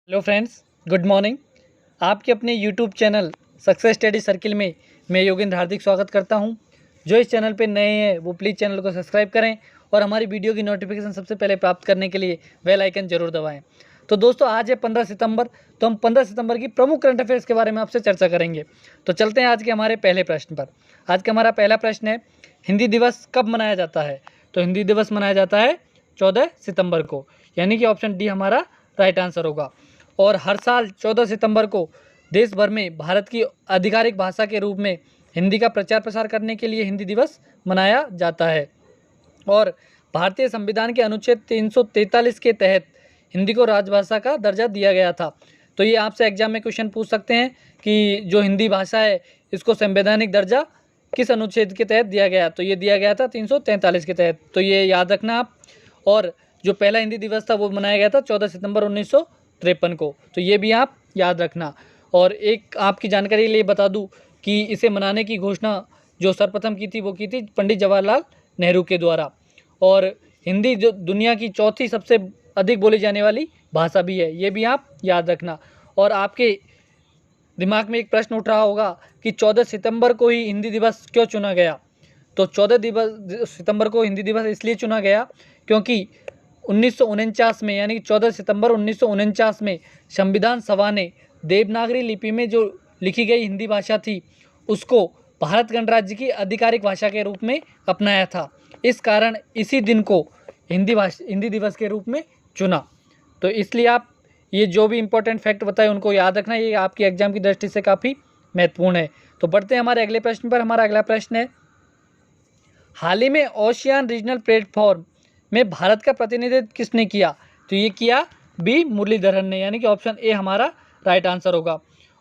Hello friends, good morning. आपके अपने YouTube channel success study circle में मैं योगेंद्र हार्दिक स्वागत करता हूं। जो इस चैनल पे नए हैं वो प्लीज़ चैनल को सब्सक्राइब करें और हमारी वीडियो की नोटिफिकेशन सबसे पहले प्राप्त करने के लिए बेल आइकन जरूर दबाएं। तो दोस्तों, आज है 15 सितंबर, तो हम 15 सितंबर की प्रमुख करंट अफेयर्स के बारे में आपसे चर्चा करेंगे। तो चलते हैं आज के हमारे पहले प्रश्न पर। आज का हमारा पहला प्रश्न है, हिंदी दिवस कब मनाया जाता है? तो हिंदी दिवस मनाया जाता है 14 सितंबर को, यानी कि ऑप्शन डी हमारा राइट आंसर होगा। और हर साल 14 सितंबर को देश भर में भारत की आधिकारिक भाषा के रूप में हिंदी का प्रचार प्रसार करने के लिए हिंदी दिवस मनाया जाता है। और भारतीय संविधान के अनुच्छेद 343 के तहत हिंदी को राजभाषा का दर्जा दिया गया था। तो ये आपसे एग्जाम में क्वेश्चन पूछ सकते हैं कि जो हिंदी भाषा है इसको संवैधानिक दर्जा किस अनुच्छेद के तहत दिया गया? तो ये दिया गया था 343 के तहत, तो ये याद रखना आप। और जो पहला हिंदी दिवस था वो मनाया गया था 14 सितंबर 1953 को, तो ये भी आप याद रखना। और एक आपकी जानकारी के लिए बता दूं कि इसे मनाने की घोषणा जो सर्वप्रथम की थी वो की थी पंडित जवाहरलाल नेहरू के द्वारा। और हिंदी जो दुनिया की चौथी सबसे अधिक बोली जाने वाली भाषा भी है, ये भी आप याद रखना। और आपके दिमाग में एक प्रश्न उठ रहा होगा कि 14 सितंबर को ही हिंदी दिवस क्यों चुना गया? तो 14 सितंबर को हिंदी दिवस इसलिए चुना गया क्योंकि 1949 में, यानी कि 14 सितंबर 1949 में संविधान सभा ने देवनागरी लिपि में जो लिखी गई हिंदी भाषा थी उसको भारत गणराज्य की आधिकारिक भाषा के रूप में अपनाया था। इस कारण इसी दिन को हिंदी दिवस के रूप में चुना। तो इसलिए आप ये जो भी इम्पोर्टेंट फैक्ट बताए उनको याद रखना, ये आपकी एग्जाम की दृष्टि से काफ़ी महत्वपूर्ण है। तो बढ़ते हैं हमारे अगले प्रश्न पर। हमारा अगला प्रश्न है, हाल ही में ओशियान रीजनल प्लेटफॉर्म में भारत का प्रतिनिधित्व किसने किया? तो ये किया बी मुरलीधरन ने, यानी कि ऑप्शन ए हमारा राइट आंसर होगा।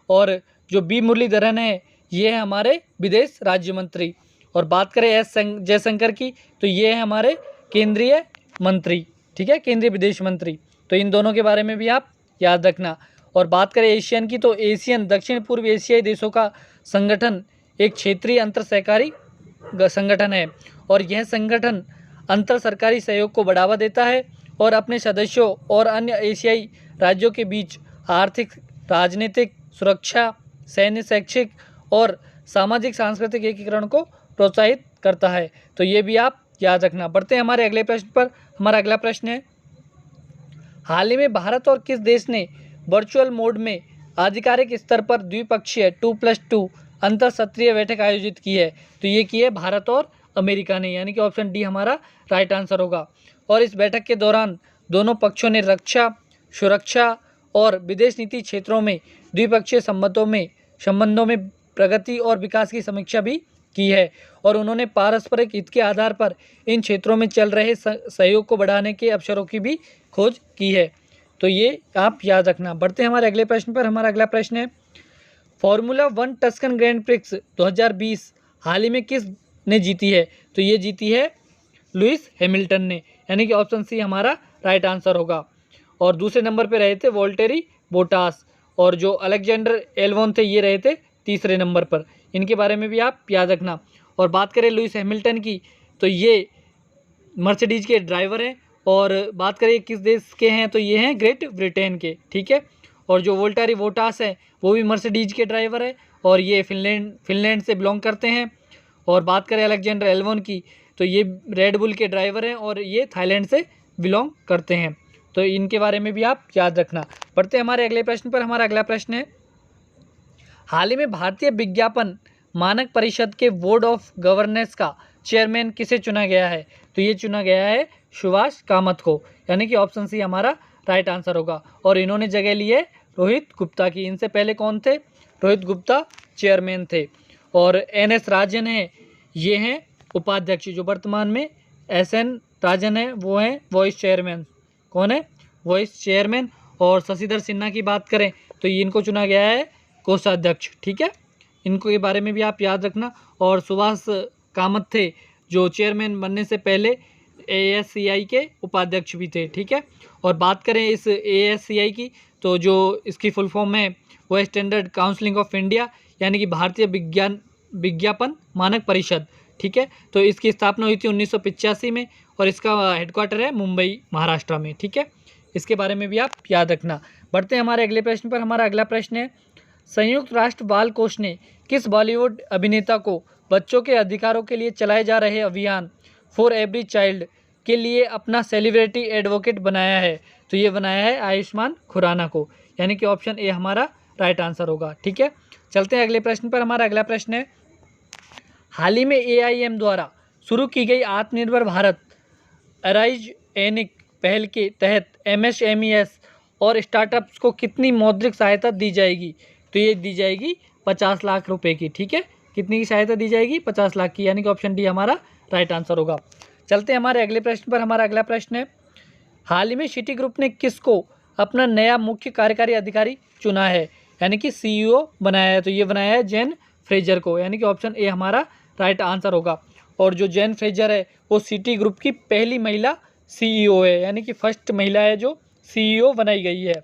और जो बी मुरलीधरन है ये है हमारे विदेश राज्य मंत्री। और बात करें एस जयशंकर की, तो ये है हमारे केंद्रीय मंत्री, ठीक है, केंद्रीय विदेश मंत्री। तो इन दोनों के बारे में भी आप याद रखना। और बात करें एशियन की, तो एशियन दक्षिण पूर्व एशियाई देशों का संगठन एक क्षेत्रीय अंतर सहकारी संगठन है। और यह संगठन अंतर सरकारी सहयोग को बढ़ावा देता है और अपने सदस्यों और अन्य एशियाई राज्यों के बीच आर्थिक, राजनीतिक, सुरक्षा, सैन्य, शैक्षिक और सामाजिक सांस्कृतिक एकीकरण को प्रोत्साहित करता है। तो ये भी आप याद रखना। बढ़ते हैं हमारे अगले प्रश्न पर। हमारा अगला प्रश्न है, हाल ही में भारत और किस देश ने वर्चुअल मोड में आधिकारिक स्तर पर द्विपक्षीय 2+2 अंतर सत्रीय बैठक आयोजित की है? तो ये की है भारत और अमेरिका ने, यानी कि ऑप्शन डी हमारा राइट आंसर होगा। और इस बैठक के दौरान दोनों पक्षों ने रक्षा, सुरक्षा और विदेश नीति क्षेत्रों में द्विपक्षीय संबंधों में प्रगति और विकास की समीक्षा भी की है। और उन्होंने पारस्परिक हित के आधार पर इन क्षेत्रों में चल रहे सहयोग को बढ़ाने के अवसरों की भी खोज की है। तो ये आप याद रखना। बढ़ते हैं हमारे अगले प्रश्न पर। हमारा अगला प्रश्न है, फॉर्मूला 1 टस्कन ग्रैंड प्रिक्स 2020 हाल ही में किस ने जीती है? तो ये जीती है लुइस हैमिल्टन ने, यानी कि ऑप्शन सी हमारा राइट आंसर होगा। और दूसरे नंबर पे रहे थे वोल्टेरी बोटास, और जो अलेक्जेंडर एल्वन थे ये रहे थे तीसरे नंबर पर। इनके बारे में भी आप याद रखना। और बात करें लुइस हैमिल्टन की, तो ये मर्सिडीज के ड्राइवर हैं। और बात करें किस देश के हैं, तो ये हैं ग्रेट ब्रिटेन के, ठीक है। और जो वोल्टेरी बोटास है वो भी मर्सिडीज के ड्राइवर है और ये फिनलैंड से बिलोंग करते हैं। और बात करें अलेक्जेंडर एल्वन की, तो ये रेडबुल के ड्राइवर हैं और ये थाईलैंड से बिलोंग करते हैं। तो इनके बारे में भी आप याद रखना। बढ़ते हैं हमारे अगले प्रश्न पर। हमारा अगला प्रश्न है, हाल ही में भारतीय विज्ञापन मानक परिषद के बोर्ड ऑफ गवर्नेंस का चेयरमैन किसे चुना गया है? तो ये चुना गया है सुभाष कामत को, यानी कि ऑप्शन सी हमारा राइट आंसर होगा। और इन्होंने जगह ली है रोहित गुप्ता की। इनसे पहले कौन थे? रोहित गुप्ता चेयरमैन थे। और NS राजन है, ये हैं उपाध्यक्ष। जो वर्तमान में SN राजन है वो हैं वाइस चेयरमैन। कौन है? Vice chairman. और शशिधर सिन्हा की बात करें तो ये इनको चुना गया है कोषाध्यक्ष, ठीक है। इनको के बारे में भी आप याद रखना। और सुभाष कामत थे जो चेयरमैन बनने से पहले ASCI के उपाध्यक्ष भी थे, ठीक है। और बात करें इस ASCI की, तो जो इसकी फुल फॉर्म है वो है स्टैंडर्ड काउंसिल ऑफ इंडिया, यानी कि भारतीय विज्ञापन मानक परिषद, ठीक है। तो इसकी स्थापना हुई थी 1985 में और इसका हेडक्वार्टर है मुंबई, महाराष्ट्र में, ठीक है। इसके बारे में भी आप याद रखना। बढ़ते हैं हमारे अगले प्रश्न पर। हमारा अगला प्रश्न है, संयुक्त राष्ट्र बाल कोष ने किस बॉलीवुड अभिनेता को बच्चों के अधिकारों के लिए चलाए जा रहे अभियान फॉर एवरी चाइल्ड के लिए अपना सेलिब्रिटी एडवोकेट बनाया है? तो ये बनाया है आयुष्मान खुराना को, यानी कि ऑप्शन ए हमारा राइट आंसर होगा। ठीक है, चलते हैं अगले प्रश्न पर। हमारा अगला प्रश्न है, हाल ही में AIM द्वारा शुरू की गई आत्मनिर्भर भारत अराइज एनिक पहल के तहत MSMEs और स्टार्टअप्स को कितनी मौद्रिक सहायता दी जाएगी? तो ये दी जाएगी 50 लाख रुपए की। ठीक है, कितनी की सहायता दी जाएगी? 50 लाख की, यानी कि ऑप्शन डी हमारा राइट आंसर होगा। चलते हैं हमारे अगले प्रश्न पर। हमारा अगला प्रश्न है, हाल ही में सिटी ग्रुप ने किसको अपना नया मुख्य कार्यकारी अधिकारी चुना है, यानी कि CEO बनाया है? तो ये बनाया है जेन फ्रेजर को, यानी कि ऑप्शन ए हमारा राइट आंसर होगा। और जो जेन फ्रेजर है वो सिटी ग्रुप की पहली महिला CEO है, यानी कि फर्स्ट महिला है जो CEO बनाई गई है।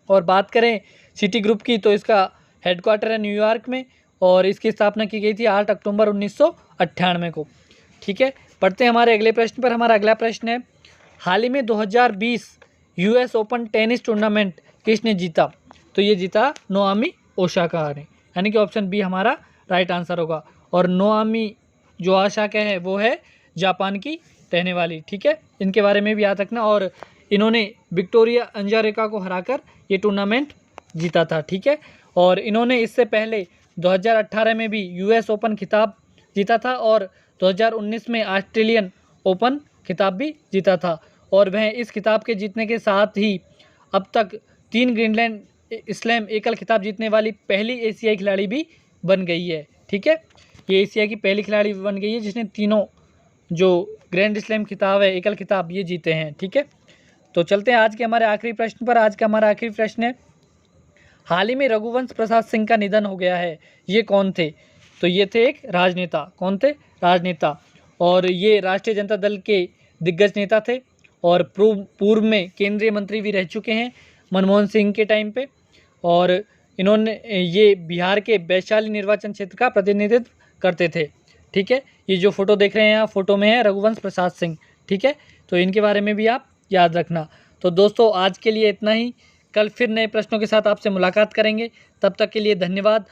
और बात करें सिटी ग्रुप की तो इसका हेडक्वार्टर है न्यूयॉर्क में और इसकी स्थापना की गई थी 8 अक्टूबर 1998 को। ठीक है, पढ़ते हैं हमारे अगले प्रश्न पर। हमारा अगला प्रश्न है, हाल ही में 2020 US ओपन टेनिस टूर्नामेंट किसने जीता? तो ये जीता नोआमी ओसाका ने, यानी कि ऑप्शन बी हमारा राइट आंसर होगा। और नोआमी जो ओसाका है वो है जापान की रहने वाली। ठीक है, इनके बारे में भी याद रखना। और इन्होंने विक्टोरिया अंजारेका को हराकर ये टूर्नामेंट जीता था। ठीक है, और इन्होंने इससे पहले 2018 में भी US ओपन खिताब जीता था और 2019 में ऑस्ट्रेलियन ओपन खिताब भी जीता था। और वह इस खिताब के जीतने के साथ ही अब तक 3 ग्रीनलैंड स्लैम एकल खिताब जीतने वाली पहली एशियाई खिलाड़ी भी बन गई है। ठीक है, ये एशिया की पहली खिलाड़ी बन गई है जिसने तीनों जो ग्रैंड स्लैम खिताब है, एकल खिताब, ये जीते हैं। ठीक है, तो चलते हैं आज के हमारे आखिरी प्रश्न पर। आज का हमारा आखिरी प्रश्न है, हाल ही में रघुवंश प्रसाद सिंह का निधन हो गया है, ये कौन थे? तो ये थे एक राजनेता। कौन थे? राजनेता। और ये राष्ट्रीय जनता दल के दिग्गज नेता थे और पूर्व में केंद्रीय मंत्री भी रह चुके हैं मनमोहन सिंह के टाइम पे। और इन्होंने ये बिहार के वैशाली निर्वाचन क्षेत्र का प्रतिनिधित्व करते थे। ठीक है, ये जो फोटो देख रहे हैं आप, फोटो में है रघुवंश प्रसाद सिंह। ठीक है, तो इनके बारे में भी आप याद रखना। तो दोस्तों आज के लिए इतना ही, कल फिर नए प्रश्नों के साथ आपसे मुलाकात करेंगे। तब तक के लिए धन्यवाद।